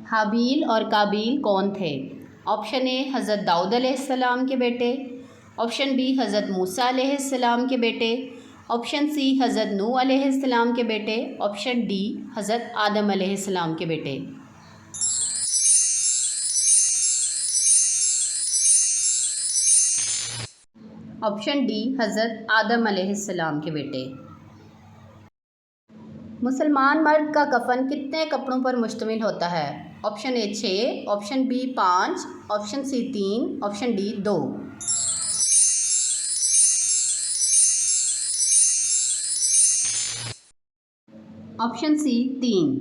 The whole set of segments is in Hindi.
हाबील और काबील कौन थे? ऑप्शन ए हज़रत दाऊद अलैहिस्सलाम के बेटे, ऑप्शन बी हज़रत मूसा अलैहिस्सलाम के बेटे, ऑप्शन सी हज़रत नूह अलैहिस्सलाम के बेटे, ऑप्शन डी हज़रत आदम अलैहिस्सलाम के बेटे। ऑप्शन डी हज़रत आदम अलैहिस्सलाम के बेटे। मुसलमान मर्द का कफन कितने कपड़ों पर मुश्तमिल होता है? Option A 6, option B 5, option C 3, option D 2। Option C 3।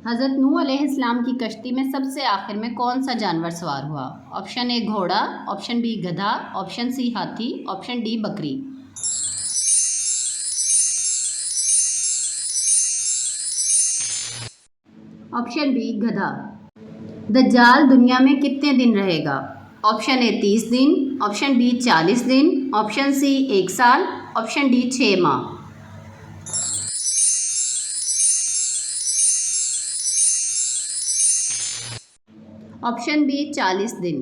Hazrat नूह अलैहिस्सलाम की कश्ती में सबसे आखिर में कौन सा जानवर सवार हुआ? ऑप्शन ए घोड़ा, ऑप्शन बी गधा, ऑप्शन सी हाथी, ऑप्शन डी बकरी। ऑप्शन बी गधा। दज्जाल दुनिया में कितने दिन रहेगा? ऑप्शन ए 30 दिन, ऑप्शन बी 40 दिन, ऑप्शन सी 1 साल, ऑप्शन डी 6 माह। ऑप्शन बी 40 दिन।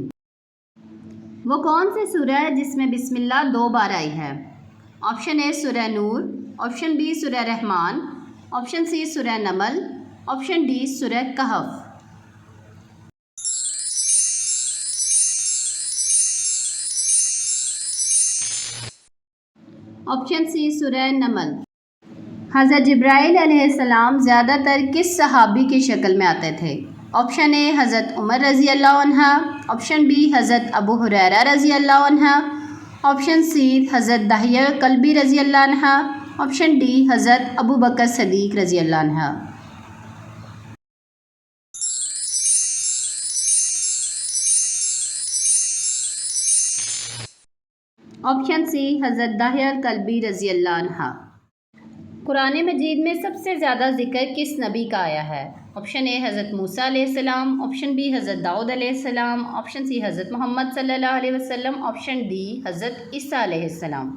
वो कौन सी सूरह है जिसमें बिस्मिल्लाह 2 बार आई है? ऑप्शन ए सूरह नूर, ऑप्शन बी सूरह रहमान, ऑप्शन सी सूरह नमल, ऑप्शन डी सूरह कहफ। ऑप्शन सी सूरह नमल। हज़रत जिब्राईल अलैहिस्सलाम ज़्यादातर किस सहाबी की शक्ल में आते थे? ऑप्शन ए हज़रत उमर रज़ी अल्लाह अन्हा, ऑप्शन बी हज़रत अबू हुरैरा रज़ी अल्लाह अन्हा, ऑप्शन सी हज़रत दाहिया कल्बी रज़ी अल्लाह अन्हा, ऑप्शन डी हज़रत अबू बकर सदीक रज़ी अल्लाह अन्हा। ऑप्शन सी हज़रत दाहिया कल्बी रज़ी अल्लाह अन्हा। कुरान मजीद में सबसे ज़्यादा ज़िक्र किस नबी का आया है? ऑप्शन ए हज़रत मूसा अलैहिस्सलाम, ऑप्शन बी हज़रत दाऊद अलैहिस्सलाम, ऑप्शन सी हज़रत मोहम्मद सल्लल्लाहु अलैहि वसल्लम, ऑप्शन डी हज़रत ईसा अलैहिस्सलाम।